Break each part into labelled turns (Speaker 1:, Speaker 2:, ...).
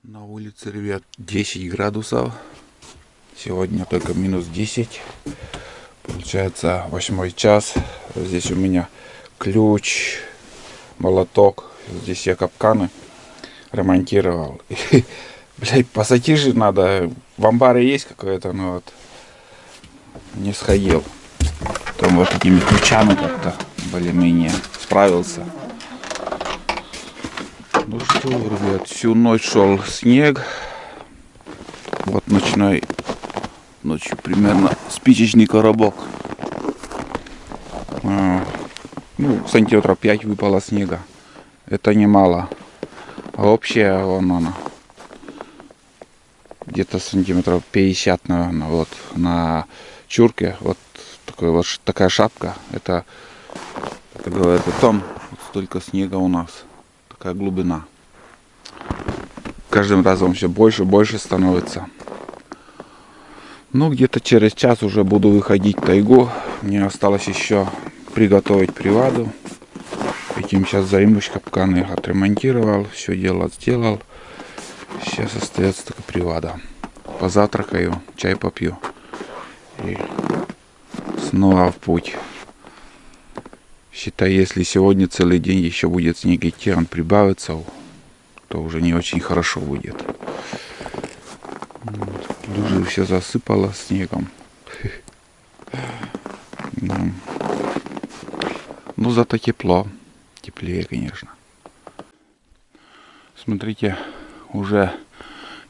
Speaker 1: На улице, ребят, 10 градусов. Сегодня только минус 10. Получается 8 час. Здесь у меня ключ, молоток. Здесь я капканы ремонтировал. И, блядь, пассатижи надо. В амбаре есть какое-то, но вот не сходил. Там вот этими ключами как-то более-менее справился. Ну что, ребят, всю ночь шел снег. Вот ночью примерно спичечный коробок. Сантиметров 5 выпало снега. Это немало. А общая вон она. Где-то сантиметров 50, наверное. Вот на чурке. Вот такая шапка. Это говорит о том, вот столько снега у нас. Такая глубина. Каждым разом все больше и больше становится. Ну, где-то через час уже буду выходить в тайгу. Мне осталось еще приготовить приваду. Этим сейчас займусь, капканы отремонтировал, все дело сделал. Сейчас остается только привада. Позавтракаю, чай попью. И снова в путь. Считай, если сегодня целый день еще будет снег идти, он прибавится, то уже не очень хорошо будет. Уже все засыпало снегом. Ну, зато тепло. Теплее, конечно. Смотрите, уже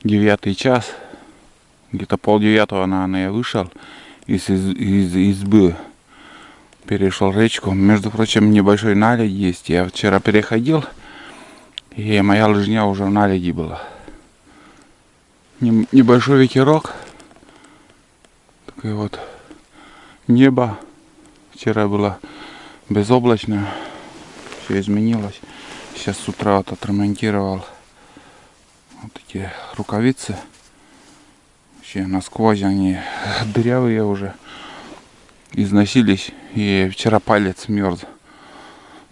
Speaker 1: 9 час. Где-то 8:30, наверное, я вышел из избы. Перешел речку. Между прочим, небольшой наледь есть. Я вчера переходил, и моя лыжня уже в наледи была. Небольшой ветерок. Такое вот небо. Вчера было безоблачно. Все изменилось. Сейчас с утра вот отремонтировал вот эти рукавицы. Вообще насквозь они дырявые уже. Износились. И вчера палец мерз.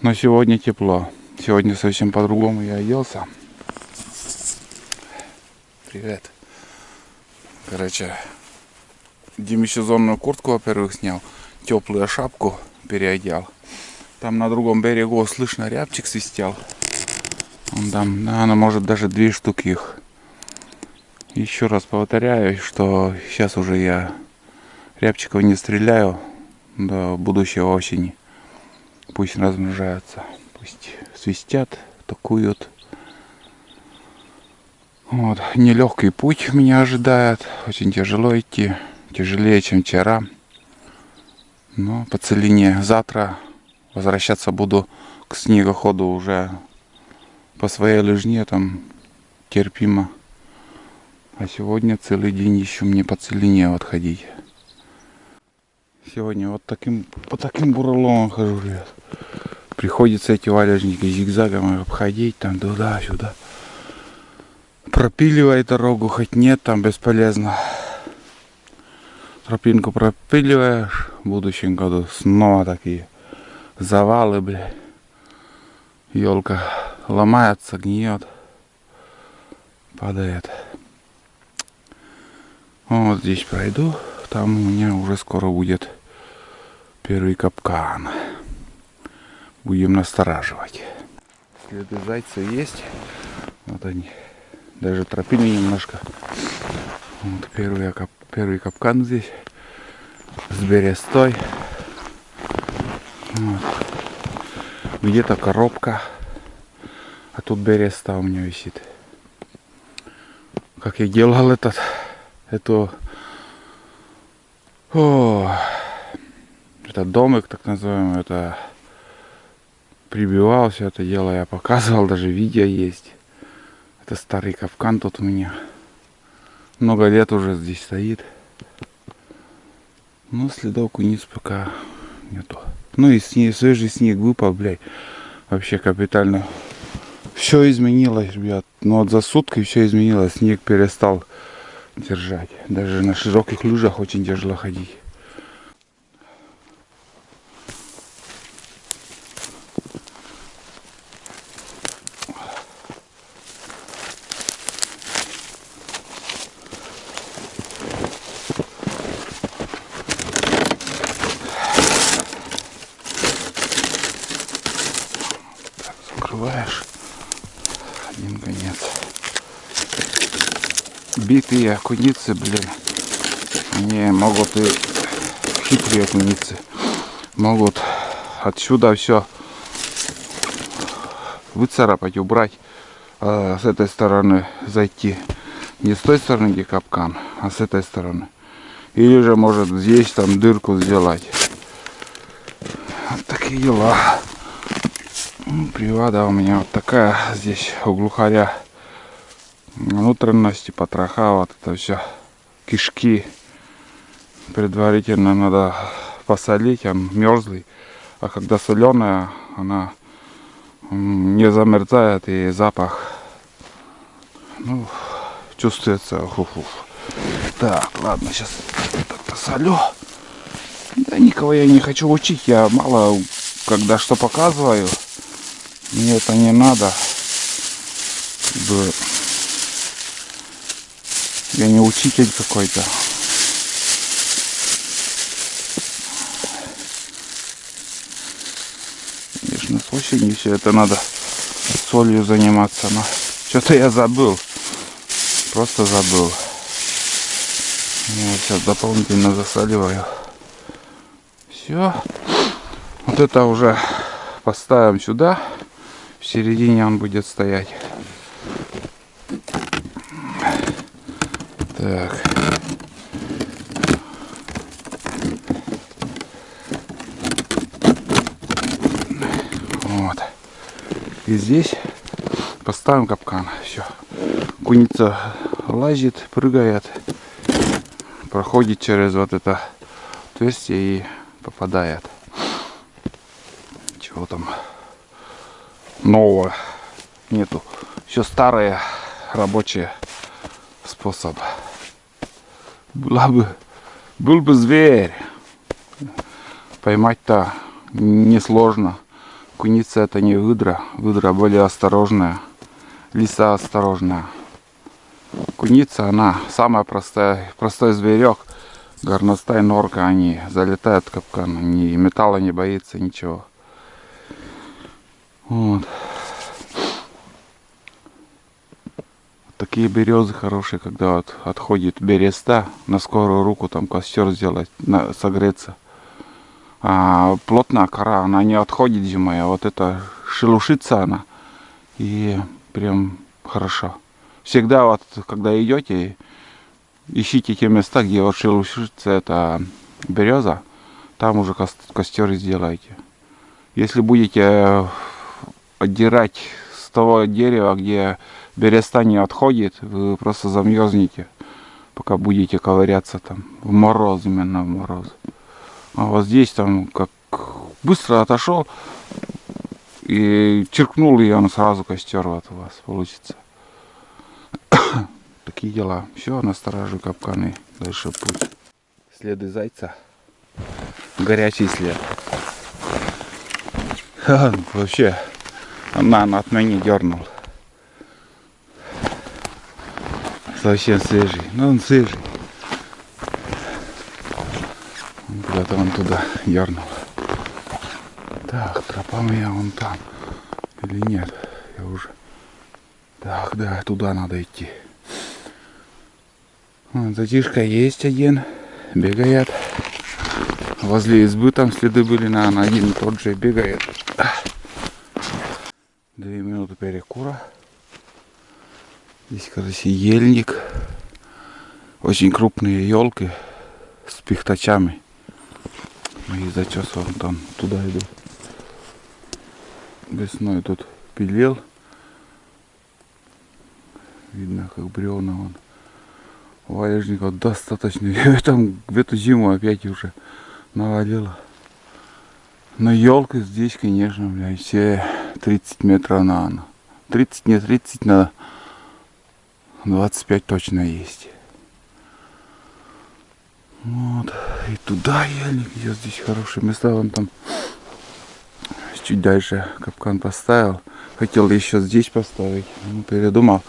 Speaker 1: Но сегодня тепло. Сегодня совсем по-другому я оделся. Привет. Короче, демисезонную куртку, во-первых, снял. Теплую шапку переодел. Там на другом берегу слышно рябчик свистел. Он там, наверное, может даже 2 штуки их. Еще раз повторяю, что сейчас уже я рябчиков не стреляю до будущей осени. Пусть размножаются, пусть свистят, атакуют. Вот. Нелегкий путь меня ожидает. Очень тяжело идти. Тяжелее, чем вчера. Но по целине. Завтра возвращаться буду к снегоходу уже по своей лыжне. Там терпимо. А сегодня целый день еще мне по целине вот ходить. Сегодня вот по таким буреломам хожу, ребят. Приходится эти валежники зигзагом обходить. Там туда-сюда. Пропиливай дорогу, хоть нет, там бесполезно. Тропинку пропиливаешь. В будущем году снова такие завалы, блядь. Елка ломается, гниет, падает. Вот здесь пройду. Там у меня уже скоро будет первый капкан. Будем настораживать. Следы зайца есть. Вот они. Даже тропили немножко. Вот первый капкан здесь. С берестой. Вот. Где-то коробка. А тут береста у меня висит. Как я делал этот домик, так называемый, это прибивал все это дело, я показывал, даже видео есть. Это старый капкан тут у меня. Много лет уже здесь стоит. Но следов вниз пока нету. Ну и свежий снег выпал, блядь. Вообще капитально. Все изменилось, ребят. Ну вот за сутки все изменилось. Снег перестал держать. Даже на широких лыжах очень тяжело ходить. битые куницы, блин, они могут и хитрые куницы, могут отсюда все выцарапать, убрать, а с этой стороны зайти. Не с той стороны, где капкан, а с этой стороны. Или же может здесь там дырку сделать. Вот такие дела. Привада у меня вот такая. Здесь у глухаря внутренности, потроха, вот это все. Кишки. Предварительно надо посолить, он мерзлый. А когда соленая, она не замерзает и запах, ну, чувствуется. Так, ладно, сейчас посолю. Да никого я не хочу учить, я мало когда что показываю. Мне это не надо. Я не учитель какой-то. Конечно, с осенью все это надо солью заниматься, но что-то я забыл. Просто забыл. Я сейчас дополнительно засаливаю. Все. Вот это уже поставим сюда. В середине он будет стоять. Так. Вот. И здесь поставим капкан. Все. Куница лазит, прыгает, проходит через вот это отверстие и попадает. Чего там нового нету. Все старые рабочие способ. Был бы зверь. Поймать-то несложно. Куница это не выдра. Выдра более осторожная. Лиса осторожная. Куница, она самая простой зверек. Горностай, норка, они залетают в капкан. Ни металла не боится, ничего. Вот. Такие березы хорошие, когда вот отходит береста, на скорую руку там костер сделать, согреться. А плотная кора, она не отходит зимой, а вот это шелушится она. И прям хорошо. Всегда вот, когда идете, ищите те места, где вот шелушится эта береза, там уже костер сделайте. Если будете отдирать с того дерева, где береста не отходит, вы просто замерзнете, пока будете ковыряться там в мороз, именно в мороз. А вот здесь там как быстро отошел и черкнул, и он сразу костер вот у вас получится. Такие дела. Все, настораживаю капканы. Дальше путь. Следы зайца. Горячий след. Вообще, она от меня дернул. Совсем свежий. Ну он свежий. Куда-то он туда дернул. Так, тропа моя вон там. Или нет? Я уже... Так, да, туда надо идти. Затишка есть один. Бегает. Возле избы там следы были, на один и тот же бегает. 2 минуты перекура. Здесь, кажется, ельник. Очень крупные елки с пихтачами. И зачес вон там туда иду. Весной тут пилил. Видно, как бревна вон. Валежников достаточно. И там в эту зиму опять уже навалило. Но елка здесь, конечно, блядь, все 30 метров на 30, не 30, на 25 точно есть. Вот. И туда ельник идет. Здесь хорошие места. Вон там чуть дальше капкан поставил. Хотел еще здесь поставить. Ну, передумал.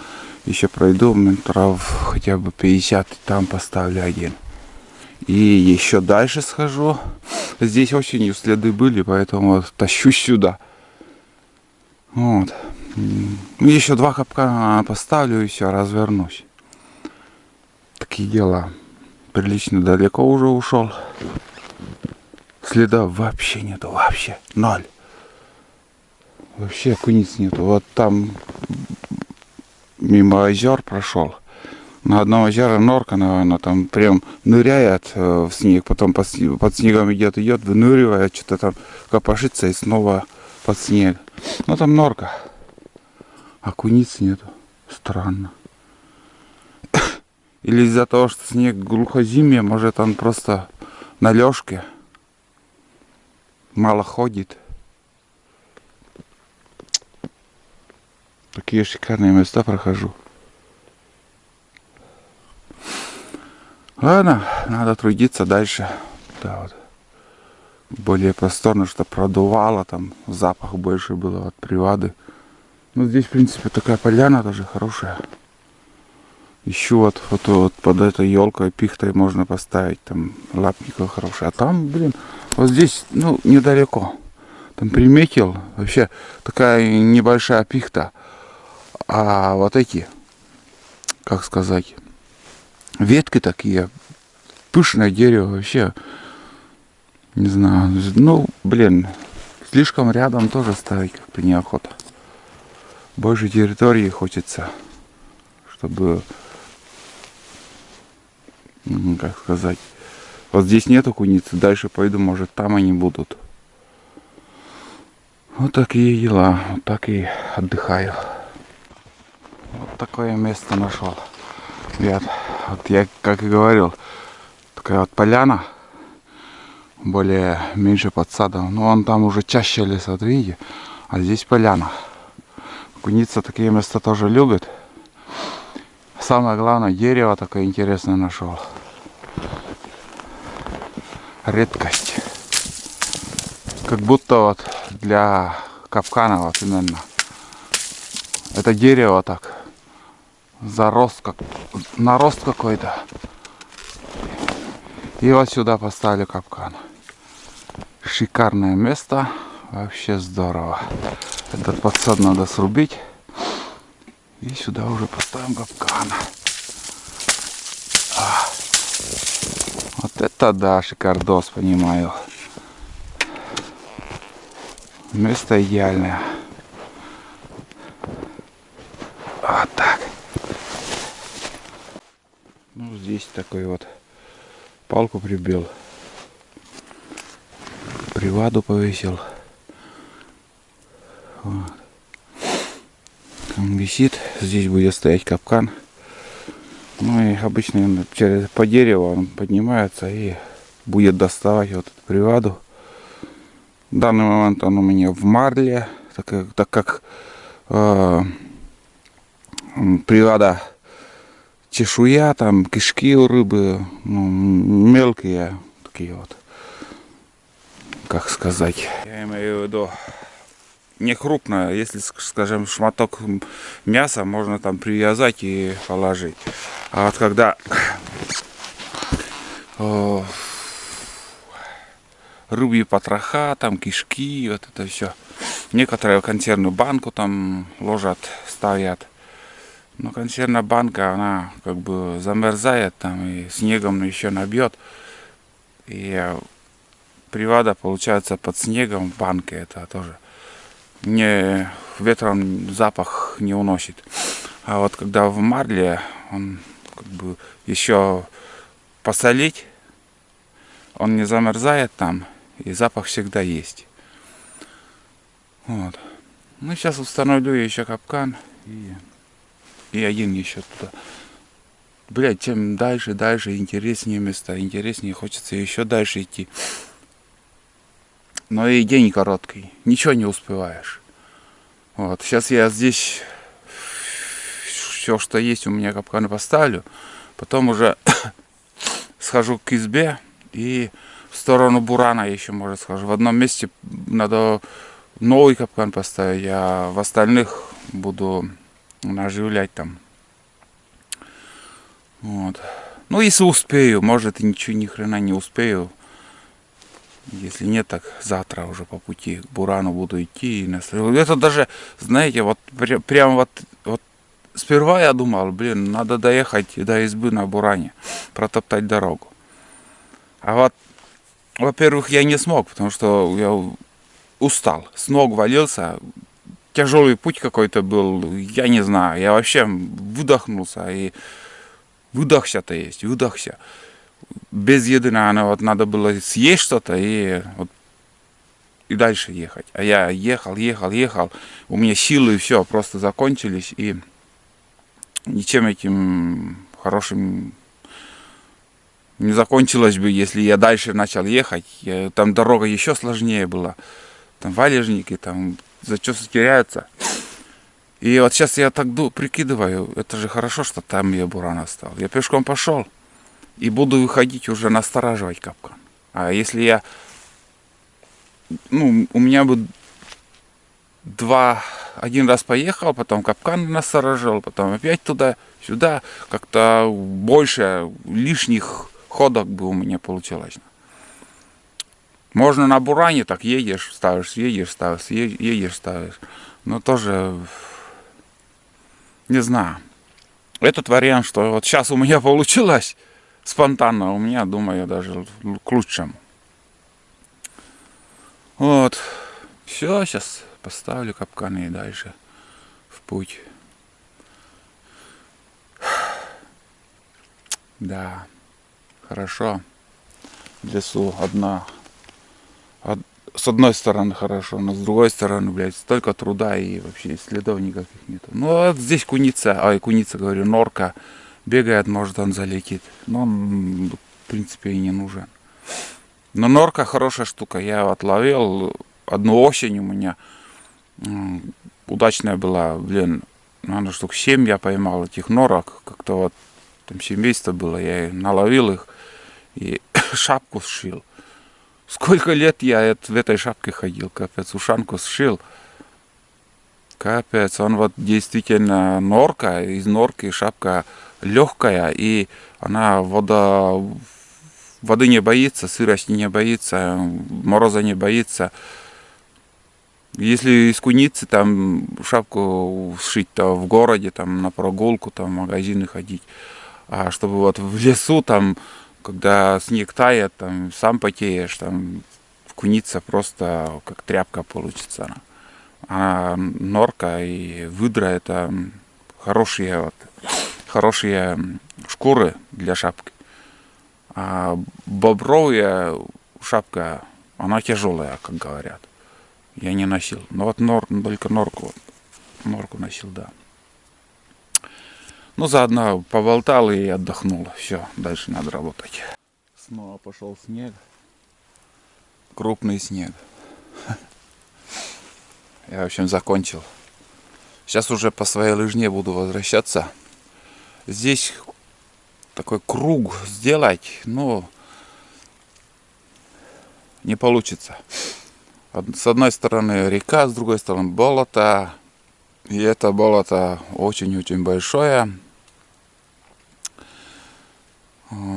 Speaker 1: Еще пройду метров хотя бы 50. И там поставлю один. И еще дальше схожу. Здесь осенью следы были, поэтому вот тащусь сюда. Вот. Еще 2 капкана поставлю и все, развернусь. такие дела. Прилично далеко уже ушел. Следа вообще нету, вообще. Ноль. Вообще куниц нету. Вот там мимо озер прошел. На одном озере норка, наверное, там прям ныряет в снег, потом под снегом идет, выныривает, что-то там копошится и снова под снег. Ну там норка. А куниц нету. Странно. Или из-за того, что снег глухозимье, может он просто на лёжке. Мало ходит. Такие шикарные места прохожу. Ладно, надо трудиться дальше. Да, вот. Более просторно, чтобы продувало, там запах больше было от привады. Ну здесь, в принципе, такая поляна тоже хорошая. Еще вот под этой елкой, пихтой можно поставить, там лапников хорошие. А там, блин, вот здесь, ну, недалеко. Там приметил, вообще такая небольшая пихта. А вот эти, как сказать, ветки такие, пышное дерево, вообще, не знаю, ну, блин, слишком рядом тоже ставить как-то неохота. Больше территории хочется, чтобы, как сказать, вот здесь нету куницы, дальше пойду, может там они будут. Вот такие дела, вот так и отдыхаю. Вот такое место нашел. Ребят, вот я, как и говорил, такая вот поляна, более меньше под садом. Но он там уже чаще лес, вот видите, а здесь поляна. Куница такие места тоже любит. Самое главное, дерево такое интересное нашел. Редкость. Как будто вот для капкана вот именно. Это дерево так зарос, как нарост какой-то. И вот сюда поставили капкан. Шикарное место. Вообще здорово. Этот подсад надо срубить. И сюда уже поставим капкан. Вот это да, шикардос, понимаю. Место идеальное. Вот так. Ну, здесь такой вот палку прибил. Приваду повесил. Вот. Он висит. Здесь будет стоять капкан. Ну и обычно по дереву он поднимается и будет доставать вот эту приваду. В данный момент он у меня в марле, так как привада чешуя, там кишки у рыбы, ну, мелкие такие вот, как сказать. Я имею в виду не крупно, если, скажем, шматок мяса можно там привязать и положить. А вот когда рыбьи потроха, там кишки, вот это все. Некоторые консервную банку там ложат, ставят. Но консервная банка, она как бы замерзает там и снегом еще набьет. И привада получается под снегом в банке, это тоже не ветром запах не уносит. А вот когда в марле, он как бы еще посолить, он не замерзает там, и запах всегда есть. Вот. Ну сейчас установлю еще капкан и один еще туда. Блять, чем дальше, интереснее места, интереснее, хочется еще дальше идти. Но и день короткий, ничего не успеваешь. Вот, сейчас я здесь все, что есть у меня капканы поставлю, потом уже схожу к избе и в сторону бурана еще, может, схожу. В одном месте надо новый капкан поставить, а в остальных буду наживлять там. Вот. Ну, если успею, может, и ничего, ни хрена не успею. Если нет, так завтра уже по пути к бурану буду идти. И это даже, знаете, вот прям вот сперва я думал, блин, надо доехать до избы на буране, протоптать дорогу. А вот, во-первых, я не смог, потому что я устал, с ног валился, тяжелый путь какой-то был, я не знаю, я вообще выдохнулся и выдохся-то есть, выдохся. Без еды, наверное, вот надо было съесть что-то и дальше ехать. А я ехал, у меня силы все просто закончились, и ничем этим хорошим не закончилось бы, если я дальше начал ехать. Там дорога еще сложнее была, там валежники, там зачесы теряются. И вот сейчас я так прикидываю, это же хорошо, что там я буран оставил. Я пешком пошел и буду выходить уже настораживать капкан. А если я, у меня бы один раз поехал, потом капкан насторожил, потом опять туда-сюда, как-то больше лишних ходок бы у меня получилось. Можно на буране так едешь, ставишь, едешь, ставишь. Но тоже, не знаю. Этот вариант, что вот сейчас у меня получилось спонтанно, у меня, думаю, даже к лучшему. Вот. Все, сейчас поставлю капканы и дальше в путь. Да, хорошо. В лесу с одной стороны хорошо, но с другой стороны, блядь, столько труда и вообще следов никаких нету. Ну вот здесь куница, говорю, норка бегает, может он залетит. Но он, в принципе, и не нужен. Но норка хорошая штука. Я отловил одну осень у меня. Удачная была, блин, наверное, штук 7 я поймал этих норок. Как-то вот там семейство было, я наловил их и шапку сшил. Сколько лет я в этой шапке ходил, капец, ушанку сшил. Капец, он вот действительно норка, из норки шапка легкая, и она воды не боится, сырости не боится, мороза не боится. Если из куницы там шапку сшить, то в городе, там на прогулку, там в магазины ходить. А чтобы вот в лесу там, когда снег тает, там сам потеешь, там куница просто как тряпка получится. А норка и выдра это хорошие шкуры для шапки. А бобровая шапка, она тяжелая, как говорят. Я не носил. Но вот только норку носил, да. Ну, заодно поболтал и отдохнул. Все, дальше надо работать. Снова пошел снег. Крупный снег. Я, в общем, закончил. Сейчас уже по своей лыжне буду возвращаться. Здесь такой круг сделать, но не получится. С одной стороны река, с другой стороны болото. И это болото очень-очень большое.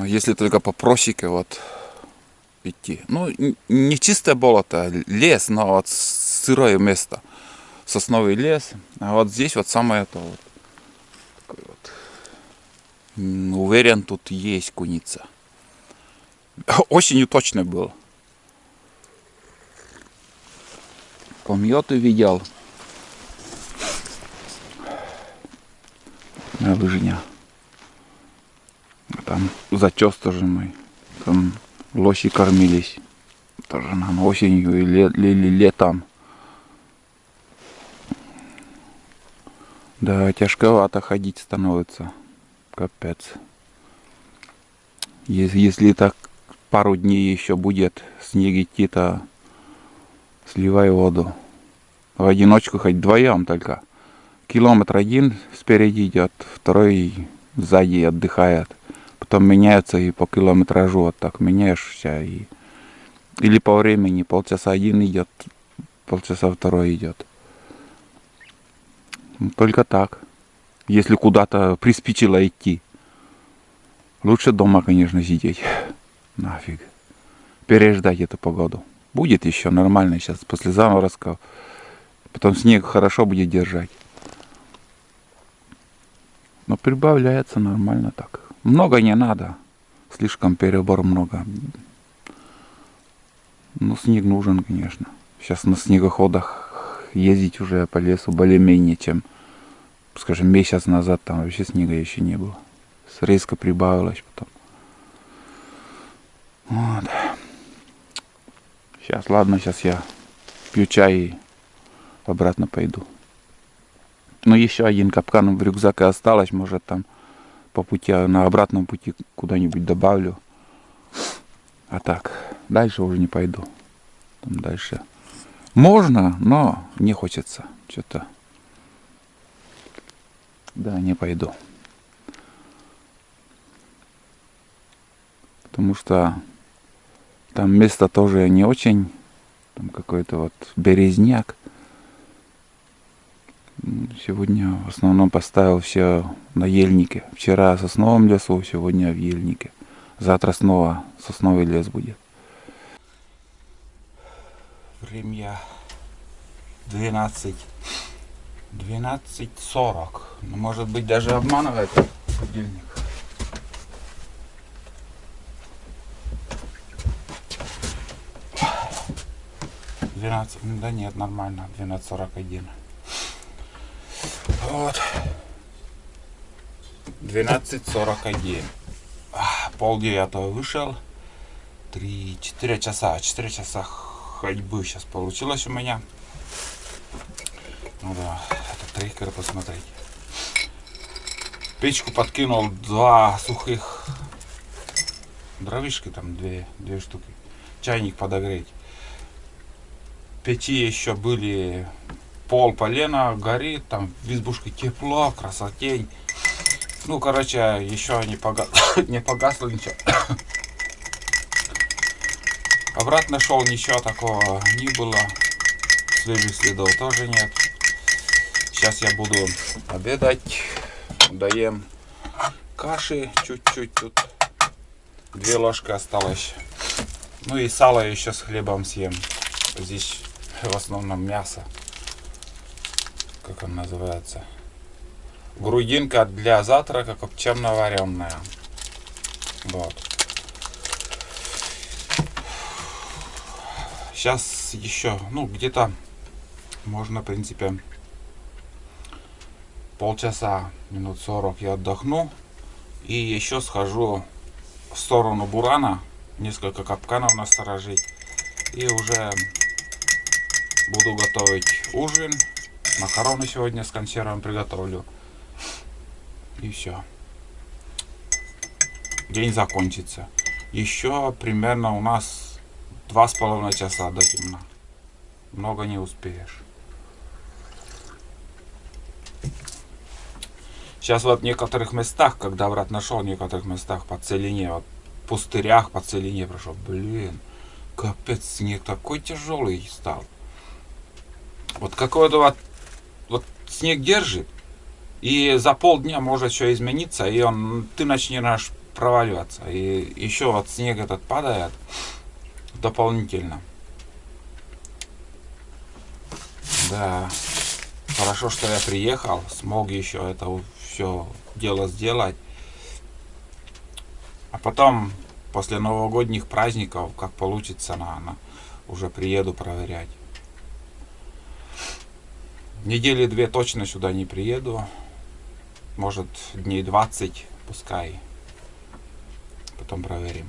Speaker 1: Если только по просеке вот идти. Ну, не чистое болото, лес, но вот сырое место. Сосновый лес. А вот здесь вот самое то вот. Такой вот. Уверен, тут есть куница. Осенью точно был. Помьёты видел. На лыжня. Там зачес тоже мой. Там лоси кормились. Тоже нам осенью или летом. Да, тяжковато ходить становится. Капец. Если так пару дней еще будет снег идти, то сливай воду. В одиночку хоть вдвоем только. Километр один спереди идет, второй сзади отдыхает. Потом меняются и по километражу вот так меняешься. Или по времени, полчаса один идет, полчаса второй идет. Только так. Если куда-то приспичило идти. Лучше дома, конечно, сидеть. Нафиг. Переждать эту погоду. Будет еще нормально сейчас, после заморозков. Потом снег хорошо будет держать. Но прибавляется нормально так. Много не надо. Слишком перебор много. Ну, снег нужен, конечно. Сейчас на снегоходах ездить уже по лесу более-менее, чем, скажем, месяц назад там вообще снега еще не было. Резко прибавилось потом. Вот. Сейчас, ладно, сейчас я пью чай и обратно пойду. Но еще один капкан в рюкзаке осталось. Может там по пути, на обратном пути куда-нибудь добавлю. А так, дальше уже не пойду. Там дальше можно, но не хочется. Что-то. Да, не пойду. Потому что там место тоже не очень. Там какой-то вот березняк. Сегодня в основном поставил все на ельнике. Вчера в сосновом лесу, сегодня в ельнике. Завтра снова сосновый лес будет. Время 12:40. Может быть, даже обманывает будильник. 12, да нет, нормально, 12:41. Вот. 12:41. Полдевятого вышел. 4 часа. 4 часа ходьбы сейчас получилось у меня. Ну да, это трекер посмотреть. Печку подкинул 2 сухих дровишки, там 2 штуки. Чайник подогреть. Печи еще были пол полена, горит, там в избушке тепло, красотень. Ну, короче, еще не погасло ничего. Обратно шел, ничего такого не было. Свежих следов тоже нет. Сейчас я буду обедать. Даем каши чуть-чуть тут. 2 ложки осталось. Ну и сало еще с хлебом съем. Здесь в основном мясо. Как он называется? Грудинка для завтрака копчено-вареная. Вот. Сейчас еще, ну, где-то можно, в принципе, полчаса, минут 40 я отдохну. И еще схожу в сторону бурана. Несколько капканов насторожить. И уже буду готовить ужин. Макароны сегодня с консервом приготовлю. И все. День закончится. Еще примерно у нас 2,5 часа до темна. Много не успеешь. Сейчас вот в некоторых местах, когда обратно шел, в некоторых местах по целине, вот в пустырях по целине прошел. Блин, капец, снег такой тяжелый стал. Вот какой-то вот снег держит, и за полдня может еще измениться, и ты начнешь проваливаться. И еще вот снег этот падает дополнительно. Да, хорошо, что я приехал, смог еще это все дело сделать. А потом, после новогодних праздников, как получится, уже приеду проверять. Недели 2 точно сюда не приеду. Может, дней 20, пускай. Потом проверим.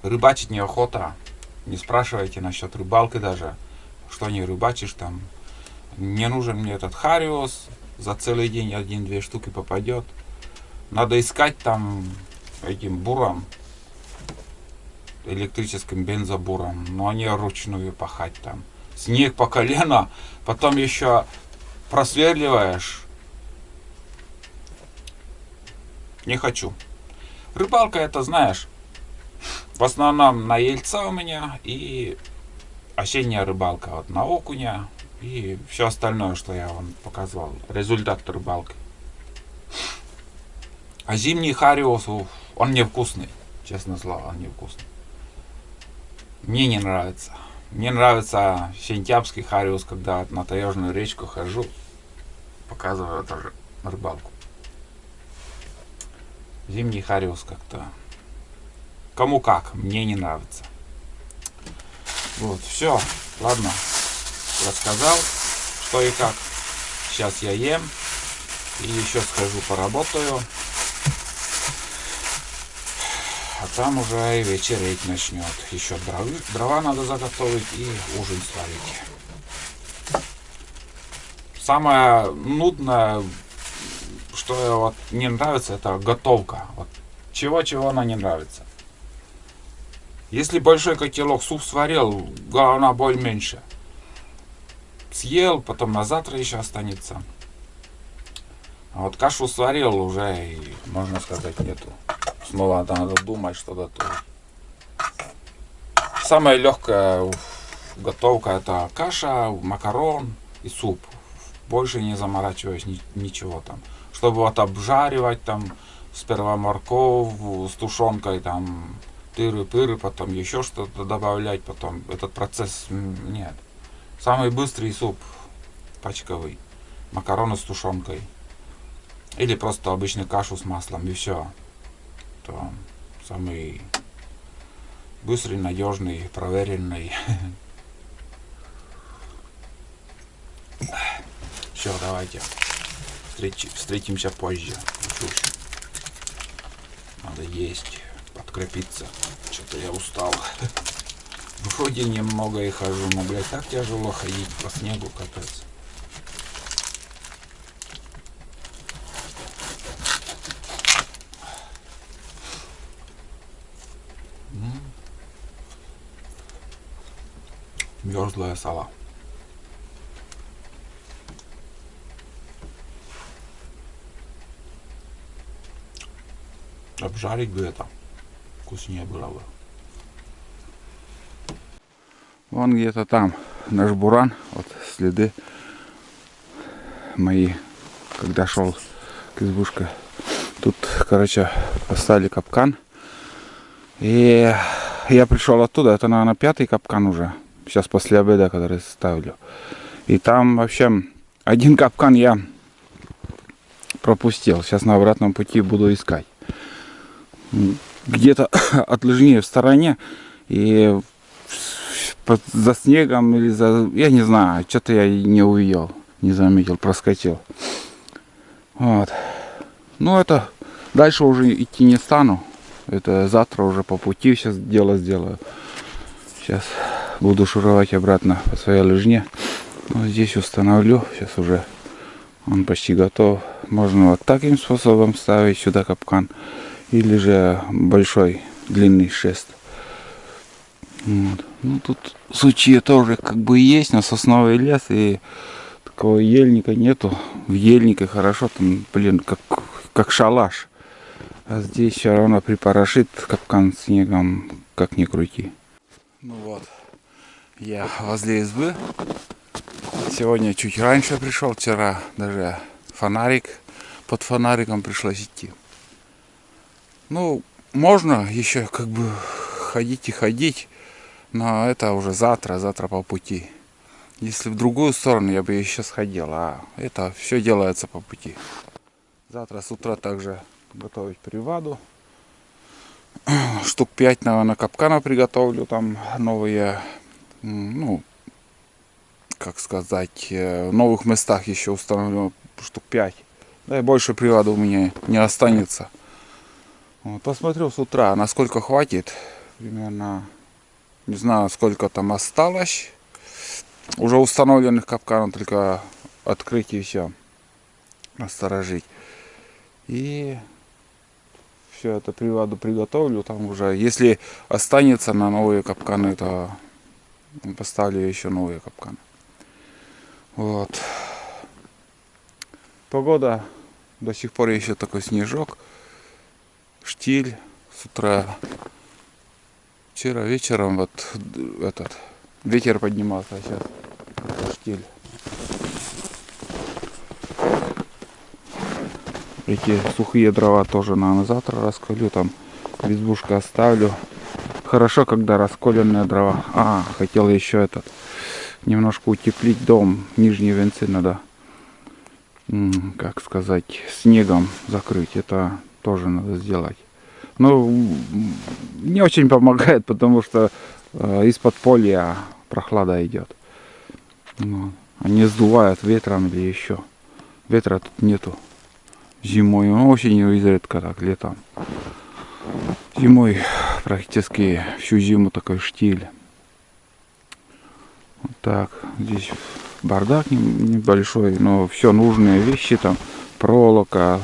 Speaker 1: Рыбачить неохота. Не спрашивайте насчет рыбалки даже. Что не рыбачишь там. Не нужен мне этот хариус. За целый день 1-2 штуки попадет. Надо искать там этим буром. Электрическим бензобуром. Но не ручную пахать там. Снег по колено. Потом еще просверливаешь. Не хочу. Рыбалка, это знаешь, в основном на ельца у меня и осенняя рыбалка вот на окуня и все остальное, что я вам показывал. Результат рыбалки. А зимний хариус, он невкусный. Честно слово, он невкусный. Мне не нравится. Мне нравится сентябрьский хариус, когда на таежную речку хожу. Показываю тоже. рыбалку. Зимний хариус как-то... Кому как, мне не нравится. Вот, все, ладно, рассказал, что и как. Сейчас я ем и еще схожу поработаю. А там уже и вечереть начнет. Еще дрова надо заготовить и ужин сварить. Самое нудное, что вот не нравится, это готовка. Вот чего она не нравится. Если большой котелок суп сварил, головная боль меньше. Съел, потом на завтра еще останется. А вот кашу сварил, уже, и, можно сказать, нету. Снова надо думать, что готовить. Самая легкая готовка — это каша, макарон и суп. Больше не заморачиваюсь ничего там. Чтобы вот обжаривать там сперва морковь с тушенкой, там тыры-пыры, потом еще что-то добавлять, потом этот процесс нет. Самый быстрый суп пачковый, макароны с тушенкой. Или просто обычную кашу с маслом, и все. То самый быстрый, надежный, проверенный. Все, давайте встретимся позже. Надо есть, подкрепиться. Что-то я устал. Вроде немного и хожу, но, блядь, так тяжело ходить по снегу, капец. Мерзлая сала. Обжарить бы это, вкуснее было бы. Вон где-то там наш буран, вот следы мои, когда шел к избушке. Тут, короче, поставили капкан. И я пришел оттуда, это, наверное, 5-й капкан уже. Сейчас после обеда, который ставлю. И там вообще один капкан я пропустил. Сейчас на обратном пути буду искать. Где-то от лыжни в стороне. И за снегом или за... Я не знаю, что-то я не увидел. Не заметил, проскочил. Вот. Ну это... Дальше уже идти не стану. Это завтра уже по пути сейчас дело сделаю. Сейчас буду шуровать обратно по своей лыжне. Вот здесь установлю. Сейчас уже он почти готов. Можно вот таким способом ставить сюда капкан. Или же большой длинный шест. Вот. Ну тут сучье тоже как бы есть, но сосновый лес, и такого ельника нету. В ельнике хорошо, там, блин, как шалаш. А здесь все равно припорошит капкан снегом, как ни крути. Ну вот, я возле избы. Сегодня чуть раньше пришел, вчера даже под фонариком пришлось идти. Ну, можно еще как бы ходить и ходить, но это уже завтра по пути. Если в другую сторону, я бы еще сходил, а это все делается по пути. Завтра с утра также готовить приваду. Штук 5, наверное, капкана приготовлю, там новые, ну, как сказать, в новых местах еще установлю штук 5. Да и больше привода у меня не останется. Вот, посмотрю с утра, насколько хватит. Примерно, не знаю, сколько там осталось. Уже установленных капканов, только открыть и все. Насторожить. И все это приводу приготовлю. Там уже, если останется на новые капканы, то поставлю еще новые капканы. Вот. Погода до сих пор еще такой снежок. Штиль с утра. Вчера вечером вот этот ветер поднимался, а сейчас штиль. Эти сухие дрова тоже на завтра расколю, там избушку оставлю. Хорошо, когда расколенные дрова. Хотел еще немножко утеплить дом. Нижние венцы надо как сказать, снегом закрыть. Это тоже надо сделать. Но не очень помогает, потому что из-под поля прохлада идет. Вот. Они сдувают ветром или еще. Ветра тут нету. Зимой, ну, осенью изредка так, летом. Зимой практически всю зиму такой штиль. Вот так, здесь бардак небольшой, но все нужные вещи там, проволока,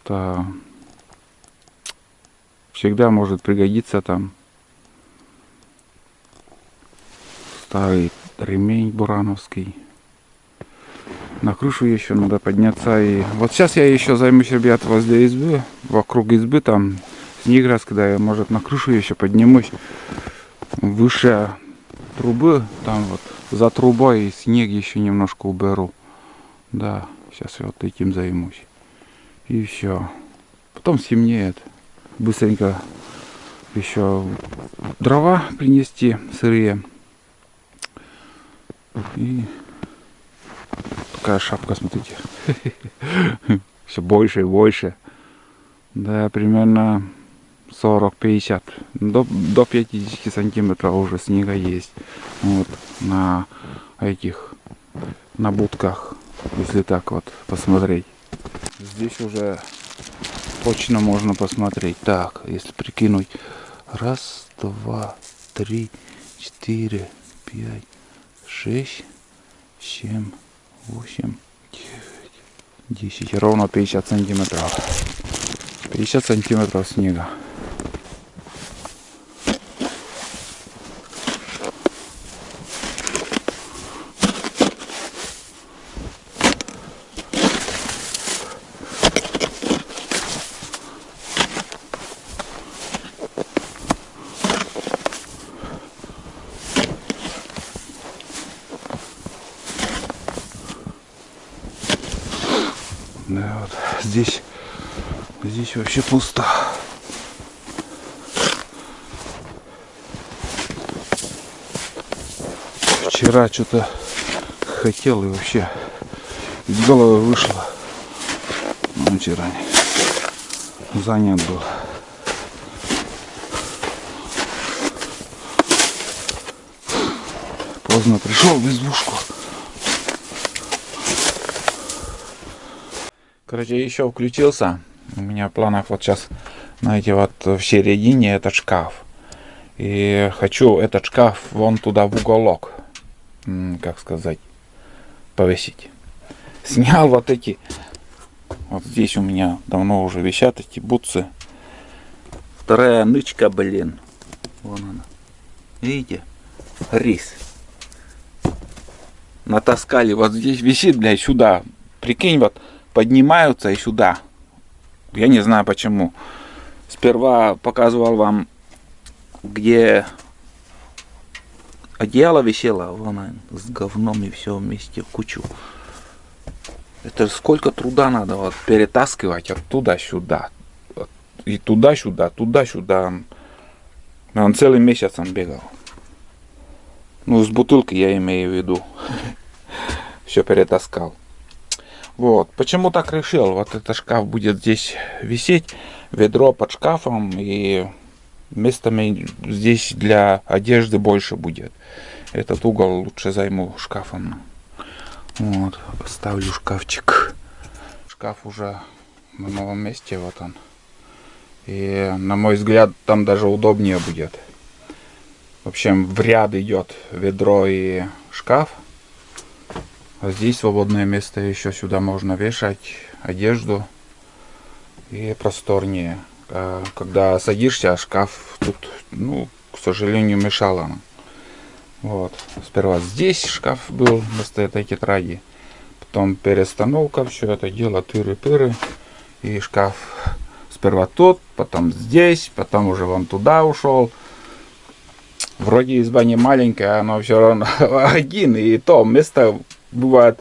Speaker 1: это всегда может пригодиться там. Старый ремень бурановский. На крышу еще надо подняться. И вот сейчас я еще займусь, ребят, возле избы, вокруг избы там снег раз, когда я, может, на крышу еще поднимусь выше трубы, там вот за трубой и снег еще немножко уберу. Да, сейчас я вот этим займусь. И все. Потом стемнеет. Быстренько еще дрова принести сырые. И такая шапка, смотрите. Все больше и больше. Да, примерно 40-50. До 50 сантиметров уже снега есть. Вот на этих, на будках, если так вот посмотреть. Здесь уже точно можно посмотреть. Так, если прикинуть. 1, 2, 3, 4, 5, 6, 7, 8, 9, 10. Ровно 50 сантиметров. 50 сантиметров снега. Да, вот здесь вообще пусто. Вчера что-то хотел и вообще из головы вышло. Ну, вчера занят был. Поздно пришел в избушку. Короче, еще включился. У меня в планах вот сейчас, знаете, вот в середине этот шкаф. И хочу этот шкаф вон туда в уголок, как сказать, повесить. Снял вот эти, вот здесь у меня давно уже висят эти бутсы. Вторая нычка, блин. Вон она. Видите? Рис. Натаскали. Вот здесь висит, блядь, сюда. Прикинь, вот. Поднимаются и сюда. Я не знаю почему. Сперва показывал вам, где одеяло висело. Вон с говном и все вместе в кучу. Это сколько труда надо вот перетаскивать оттуда сюда. И туда-сюда, туда-сюда. Он целый месяц он бегал. Ну, с бутылки я имею в виду. Все перетаскал. Вот, почему так решил? Вот этот шкаф будет здесь висеть, ведро под шкафом, и местами здесь для одежды больше будет. Этот угол лучше займу шкафом. Вот, поставлю шкафчик. Шкаф уже на новом месте, вот он. И на мой взгляд, там даже удобнее будет. В общем, в ряд идет ведро и шкаф. А здесь свободное место, еще сюда можно вешать одежду и просторнее. Когда садишься, шкаф тут, ну, к сожалению, мешало нам. Вот. Сперва здесь шкаф был вместо этой тетради. Потом перестановка, все это дело, тыры-пыры. И шкаф сперва тут, потом здесь, потом уже вон туда ушел. Вроде изба не маленькая, но все равно один, и то место бывает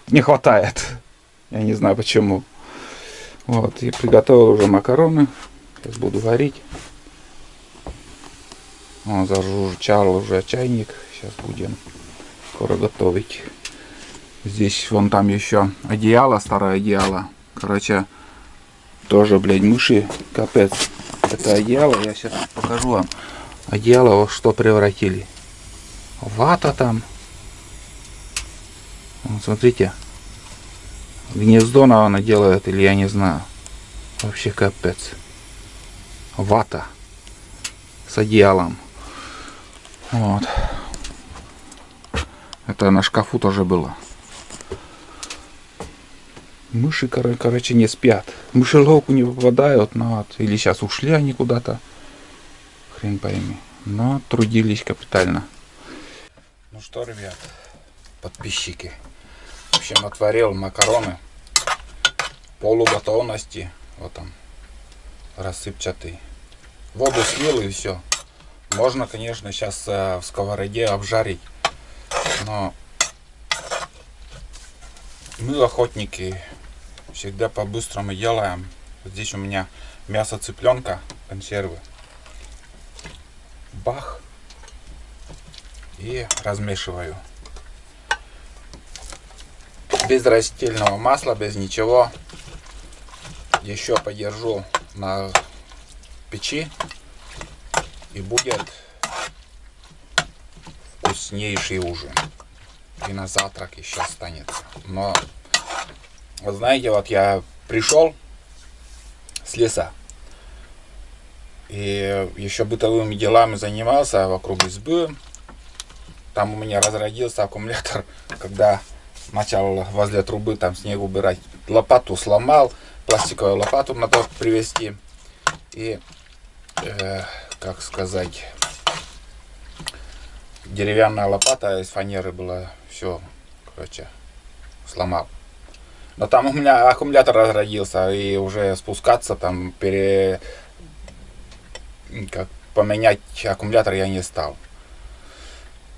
Speaker 1: не хватает. Я не знаю почему. Вот, и приготовил уже макароны. Сейчас буду варить. Он зажужжал уже чайник. Сейчас будем скоро готовить. Здесь вон там еще одеяло, старое одеяло. Короче, тоже, блядь, мыши, капец. Это одеяло, я сейчас покажу вам. Одеяло во что превратили. Вата там. Вот, смотрите. Гнездо, наверное, делают, или я не знаю. Вообще капец. Вата. С одеялом. Вот. Это на шкафу тоже было. Мыши, короче, не спят. Мышеловку не попадают, но вот, или сейчас ушли они куда-то. Хрен пойми. Но трудились капитально. Ну что, ребят, подписчики. В общем, отварил макароны полуготовности. Вот он, рассыпчатый. Воду слил и все. Можно, конечно, сейчас в сковороде обжарить. Но мы, охотники, всегда по-быстрому делаем. Здесь у меня мясо цыпленка, консервы. Бах. И размешиваю. Без растительного масла, без ничего. Еще подержу на печи. И будет вкуснейший ужин. И на завтрак еще останется. Но, вы знаете, вот я пришел с леса. И еще бытовыми делами занимался вокруг избы. Там у меня разрядился аккумулятор, когда начал возле трубы там снег убирать. Лопату сломал, пластиковую лопату надо привезти. И, как сказать, деревянная лопата из фанеры была, все, короче, сломал. Но там у меня аккумулятор разрядился, и уже спускаться там, поменять аккумулятор я не стал.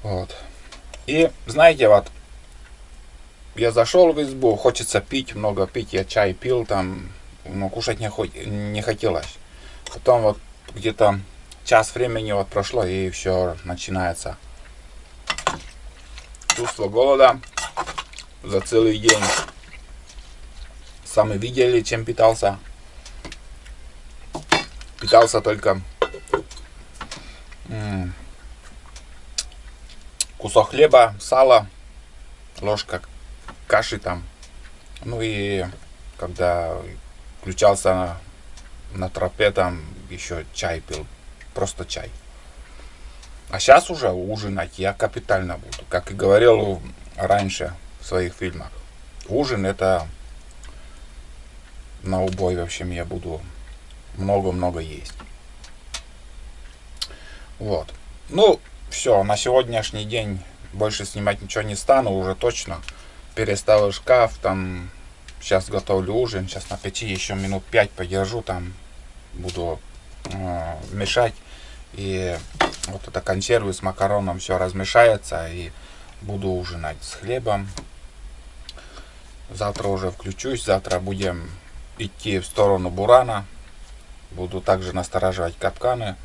Speaker 1: Вот. И знаете, вот я зашел в избу, хочется пить, много пить, я чай пил там, но кушать не хотелось. Потом вот где-то час времени вот прошло, и все начинается чувство голода за целый день. Сами видели, чем питался. Питался только кусок хлеба, сало, ложка каши там. Ну и когда включался на тропе, там еще чай пил. Просто чай. А сейчас уже ужинать я капитально буду. Как и говорил раньше в своих фильмах. Ужин это на убой. В общем, я буду много-много есть. Вот. Ну, все, на сегодняшний день больше снимать ничего не стану, уже точно. Переставил шкаф, там сейчас готовлю ужин, сейчас на печи еще минут 5 подержу, там буду мешать. И вот это консервы с макароном все размешается, и буду ужинать с хлебом. Завтра уже включусь, завтра будем идти в сторону бурана. Буду также настораживать капканы.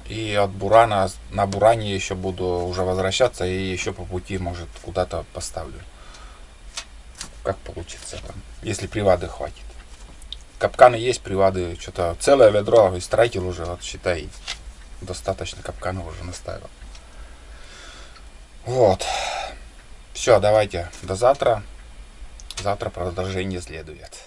Speaker 1: И от бурана, на буране еще буду уже возвращаться, и еще по пути, может, куда-то поставлю. Как получится там, если привады хватит. Капканы есть, привады, что-то целое ведро истратил уже, вот считай, достаточно капканов уже наставил. Вот. Все, давайте, до завтра. Завтра продолжение следует.